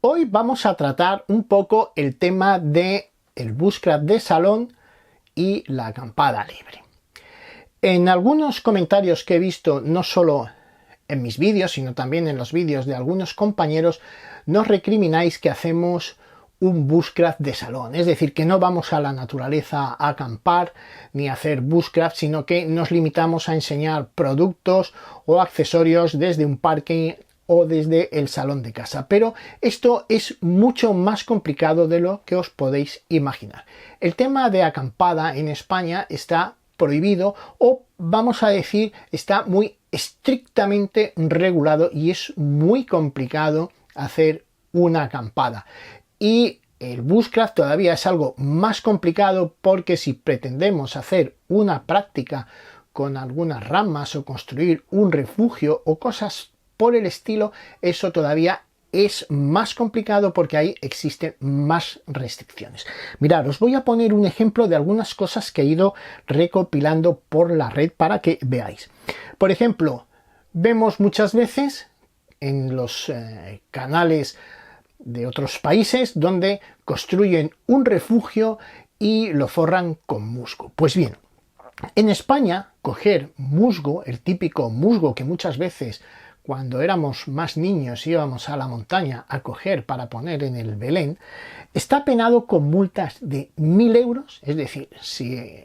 Hoy vamos a tratar un poco el tema de el bushcraft de salón y la acampada libre. En algunos comentarios que he visto, no solo en mis vídeos, sino también en los vídeos de algunos compañeros, nos recrimináis que hacemos un bushcraft de salón, es decir, que no vamos a la naturaleza a acampar ni a hacer bushcraft, sino que nos limitamos a enseñar productos o accesorios desde un parque o desde el salón de casa. Pero esto es mucho más complicado de lo que os podéis imaginar. El tema de acampada en España está prohibido, o vamos a decir, está muy estrictamente regulado y es muy complicado hacer una acampada. Y el bushcraft todavía es algo más complicado, porque si pretendemos hacer una práctica con algunas ramas o construir un refugio o cosas por el estilo, eso todavía es más complicado porque ahí existen más restricciones. Mirad, os voy a poner un ejemplo de algunas cosas que he ido recopilando por la red para que veáis. Por ejemplo, vemos muchas veces en los canales de otros países donde construyen un refugio y lo forran con musgo. Pues bien, en España, coger musgo, el típico musgo que muchas veces cuando éramos más niños íbamos a la montaña a coger para poner en el Belén, está penado con multas de 1000 euros. Es decir, si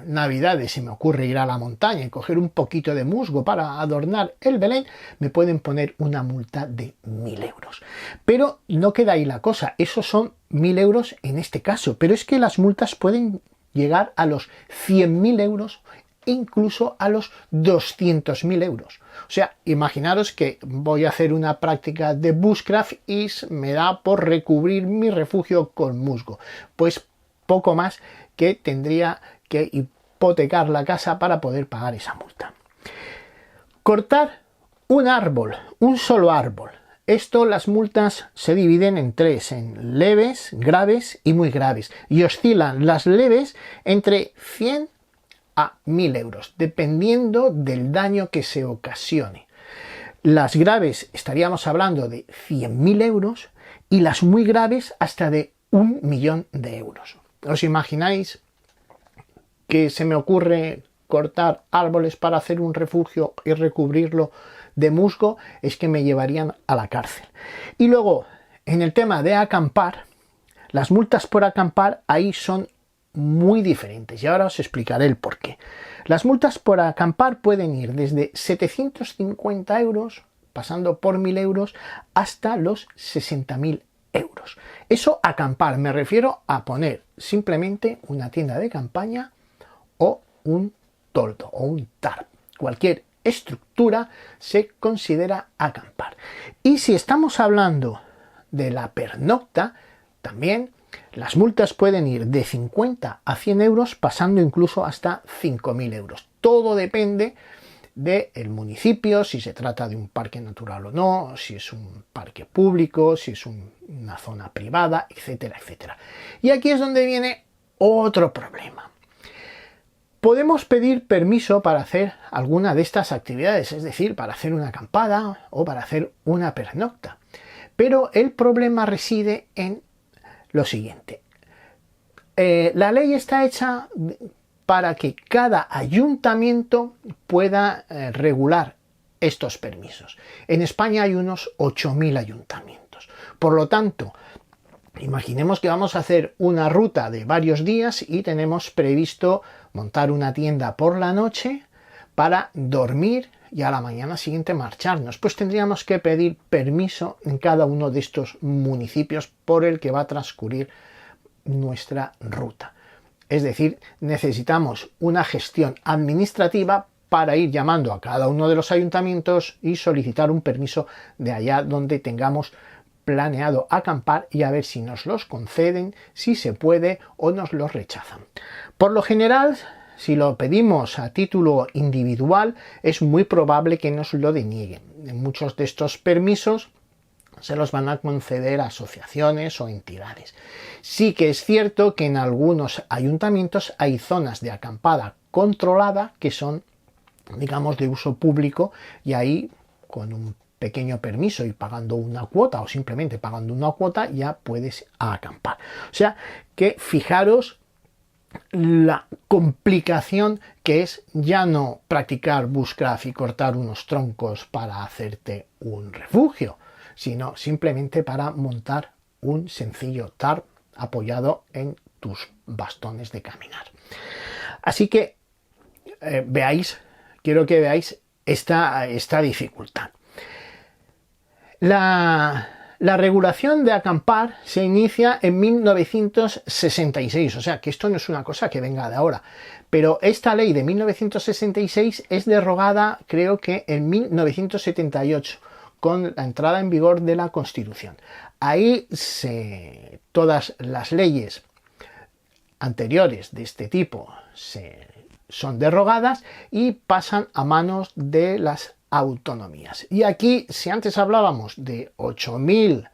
Navidades se me ocurre ir a la montaña y coger un poquito de musgo para adornar el Belén, me pueden poner una multa de 1000 euros. Pero no queda ahí la cosa, esos son 1000 euros en este caso, pero es que las multas pueden llegar a los 100.000 euros, incluso a los 200.000 euros. O sea, imaginaros que voy a hacer una práctica de bushcraft y me da por recubrir mi refugio con musgo. Pues poco más que tendría que hipotecar la casa para poder pagar esa multa. Cortar un árbol, un solo árbol. Esto, las multas se dividen en tres, en leves, graves y muy graves. Y oscilan las leves entre 100 a 1000 euros, dependiendo del daño que se ocasione. Las graves estaríamos hablando de 100.000 euros y las muy graves hasta de 1.000.000 de euros. ¿Os imagináis que se me ocurre cortar árboles para hacer un refugio y recubrirlo de musgo? Es que me llevarían a la cárcel. Y luego, en el tema de acampar, las multas por acampar ahí son muy diferentes y ahora os explicaré el por qué. Las multas por acampar pueden ir desde 750 euros, pasando por 1000 euros, hasta los 60.000 euros. Eso acampar, me refiero a poner simplemente una tienda de campaña o un toldo o un tarp. Cualquier estructura se considera acampar. Y si estamos hablando de la pernocta, también las multas pueden ir de 50 a 100 euros, pasando incluso hasta 5.000 euros. Todo depende del municipio, si se trata de un parque natural o no, si es un parque público, si es una zona privada, etcétera, etcétera. Y aquí es donde viene otro problema. Podemos pedir permiso para hacer alguna de estas actividades, es decir, para hacer una acampada o para hacer una pernocta. Pero el problema reside en lo siguiente. La ley está hecha para que cada ayuntamiento pueda regular estos permisos. En España hay unos 8.000 ayuntamientos. Por lo tanto, imaginemos que vamos a hacer una ruta de varios días y tenemos previsto montar una tienda por la noche para dormir y a la mañana siguiente marcharnos. Pues tendríamos que pedir permiso en cada uno de estos municipios por el que va a transcurrir nuestra ruta. Es decir, necesitamos una gestión administrativa para ir llamando a cada uno de los ayuntamientos y solicitar un permiso de allá donde tengamos planeado acampar y a ver si nos los conceden, si se puede o nos los rechazan. Por lo general, si lo pedimos a título individual, es muy probable que nos lo denieguen. En muchos de estos permisos se los van a conceder a asociaciones o entidades. Sí que es cierto que en algunos ayuntamientos hay zonas de acampada controlada que son, digamos, de uso público, y ahí con un pequeño permiso y pagando una cuota, o simplemente pagando una cuota, ya puedes acampar. O sea que fijaros la complicación que es ya no practicar bushcraft y cortar unos troncos para hacerte un refugio, sino simplemente para montar un sencillo tarp apoyado en tus bastones de caminar. Así que quiero que veáis esta dificultad. La regulación de acampar se inicia en 1966, o sea que esto no es una cosa que venga de ahora, pero esta ley de 1966 es derogada, creo que en 1978, con la entrada en vigor de la Constitución. Ahí todas las leyes anteriores de este tipo son derogadas y pasan a manos de las autonomías. Y aquí, si antes hablábamos de 8.000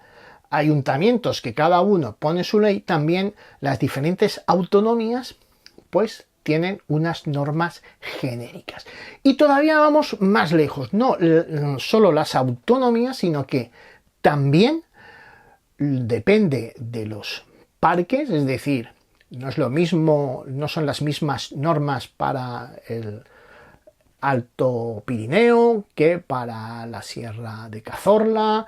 ayuntamientos que cada uno pone su ley, también las diferentes autonomías pues tienen unas normas genéricas. Y todavía vamos más lejos, no solo las autonomías, sino que también depende de los parques, es decir, no es lo mismo, no son las mismas normas para el Alto Pirineo que para la Sierra de Cazorla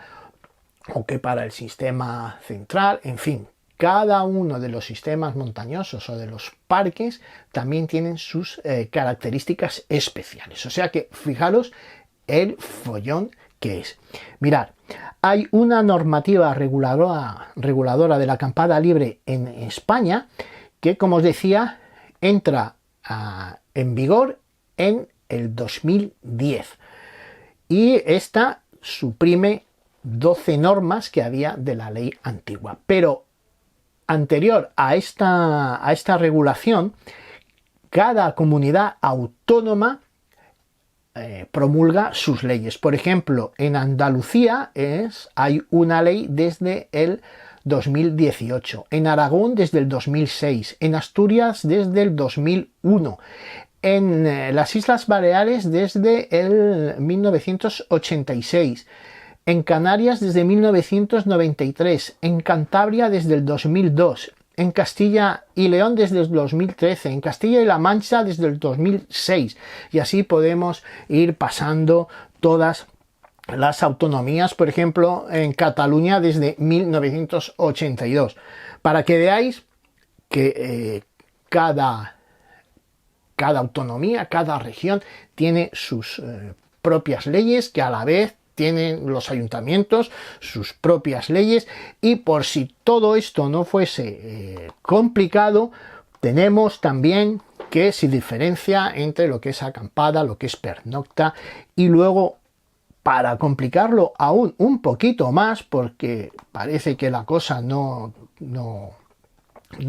o que para el sistema central. En fin, cada uno de los sistemas montañosos o de los parques también tienen sus características especiales. O sea que fijaros el follón que es. Mirad, hay una normativa reguladora de la acampada libre en España que, como os decía, entra en vigor en el 2010 y esta suprime 12 normas que había de la ley antigua, pero anterior a esta regulación, cada comunidad autónoma promulga sus leyes. Por ejemplo, en Andalucía hay una ley desde el 2018, en Aragón desde el 2006, en Asturias desde el 2001, en las Islas Baleares desde el 1986, en Canarias desde 1993, en Cantabria desde el 2002, en Castilla y León desde el 2013, en Castilla y La Mancha desde el 2006, y así podemos ir pasando todas las autonomías, por ejemplo, en Cataluña desde 1982, para que veáis que cada autonomía, cada región tiene sus propias leyes, que a la vez tienen los ayuntamientos sus propias leyes, y por si todo esto no fuese complicado, tenemos también que se diferencia entre lo que es acampada, lo que es pernocta, y luego, para complicarlo aún un poquito más, porque parece que la cosa no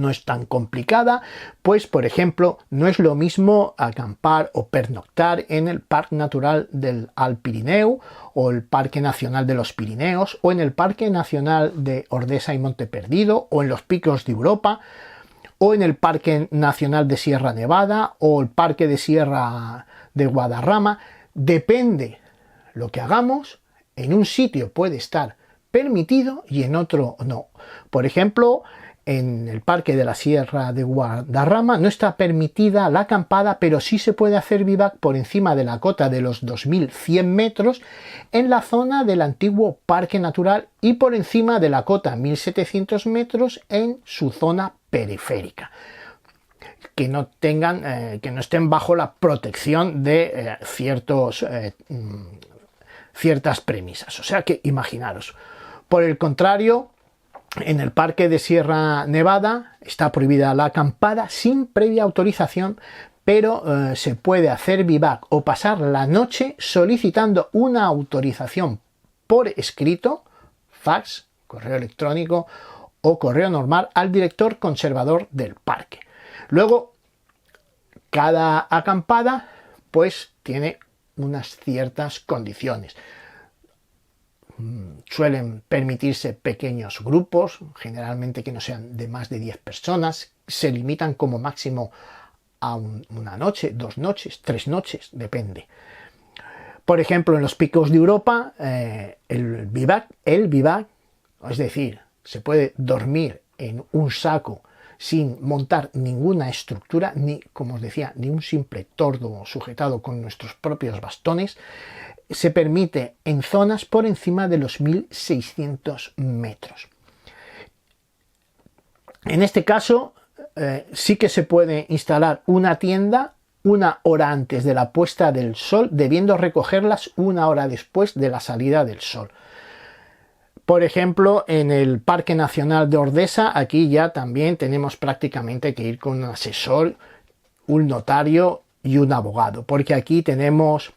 es tan complicada, pues por ejemplo no es lo mismo acampar o pernoctar en el Parque Natural del Alt Pirineu o el Parque Nacional de los Pirineos o en el Parque Nacional de Ordesa y Monte Perdido o en los Picos de Europa o en el Parque Nacional de Sierra Nevada o el Parque de Sierra de Guadarrama. Depende lo que hagamos, en un sitio puede estar permitido y en otro no. Por ejemplo, en el Parque de la Sierra de Guadarrama no está permitida la acampada, pero sí se puede hacer vivac por encima de la cota de los 2100 metros en la zona del antiguo Parque Natural y por encima de la cota 1700 metros en su zona periférica. Que no estén bajo la protección de ciertas premisas. O sea que imaginaros. Por el contrario, en el Parque de Sierra Nevada está prohibida la acampada sin previa autorización, pero se puede hacer vivac o pasar la noche solicitando una autorización por escrito, fax, correo electrónico o correo normal al director conservador del parque. Luego, cada acampada pues tiene unas ciertas condiciones. Suelen permitirse pequeños grupos, generalmente que no sean de más de 10 personas, se limitan como máximo a una noche, 2 noches, 3 noches, depende. Por ejemplo, en los picos de Europa, el bivac, es decir, se puede dormir en un saco sin montar ninguna estructura, ni, como os decía, ni un simple tordo sujetado con nuestros propios bastones, se permite en zonas por encima de los 1600 metros. En este caso, sí que se puede instalar una tienda una hora antes de la puesta del sol, debiendo recogerlas una hora después de la salida del sol. Por ejemplo, en el Parque Nacional de Ordesa, aquí ya también tenemos prácticamente que ir con un asesor, un notario y un abogado, porque aquí tenemos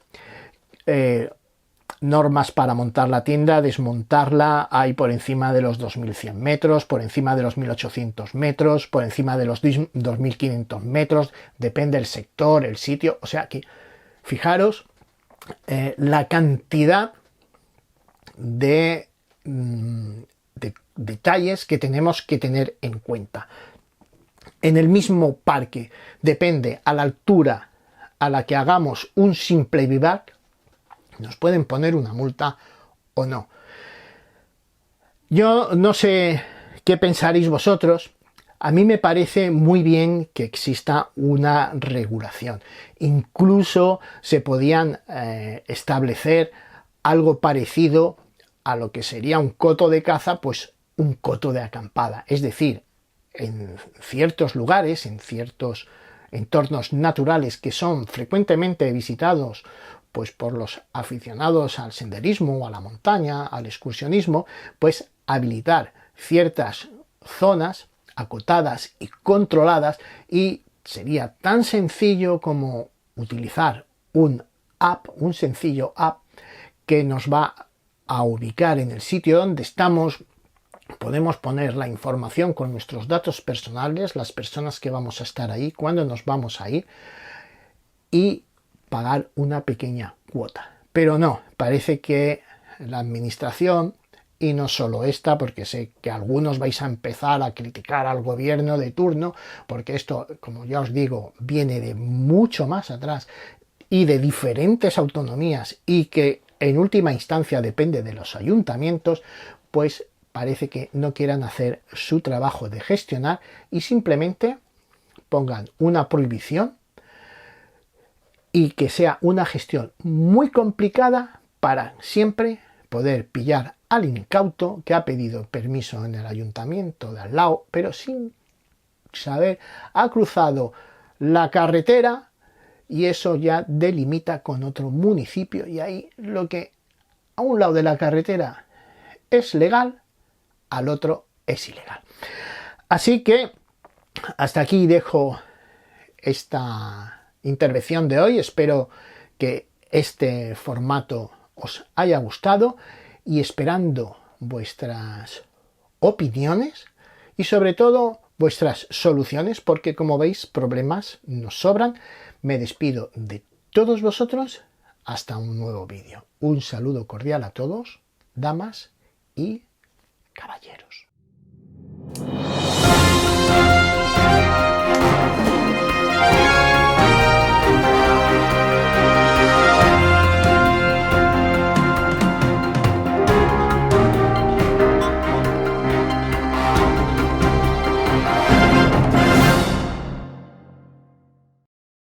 normas para montar la tienda, desmontarla, hay por encima de los 2100 metros, por encima de los 1800 metros, por encima de los 2500 metros, depende del sector, el sitio, o sea que fijaros la cantidad de detalles que tenemos que tener en cuenta. En el mismo parque depende a la altura a la que hagamos un simple bivac, nos pueden poner una multa o no. Yo no sé qué pensaréis vosotros. A mí me parece muy bien que exista una regulación. Incluso se podían establecer algo parecido a lo que sería un coto de caza, pues un coto de acampada. Es decir, en ciertos lugares, en ciertos entornos naturales que son frecuentemente visitados pues por los aficionados al senderismo, a la montaña, al excursionismo, pues habilitar ciertas zonas acotadas y controladas, y sería tan sencillo como utilizar un sencillo app que nos va a ubicar en el sitio donde estamos. Podemos poner la información con nuestros datos personales, las personas que vamos a estar ahí, cuándo nos vamos a ir, y pagar una pequeña cuota. Pero no, parece que la administración, y no solo esta, porque sé que algunos vais a empezar a criticar al gobierno de turno, porque esto, como ya os digo, viene de mucho más atrás y de diferentes autonomías, y que en última instancia depende de los ayuntamientos, pues parece que no quieran hacer su trabajo de gestionar y simplemente pongan una prohibición, y que sea una gestión muy complicada para siempre poder pillar al incauto que ha pedido permiso en el ayuntamiento de al lado, pero sin saber, ha cruzado la carretera y eso ya delimita con otro municipio, y ahí lo que a un lado de la carretera es legal, al otro es ilegal. Así que hasta aquí dejo esta intervención de hoy. Espero que este formato os haya gustado, y esperando vuestras opiniones y sobre todo vuestras soluciones, porque como veis problemas nos sobran. Me despido de todos vosotros hasta un nuevo vídeo. Un saludo cordial a todos, damas y caballeros.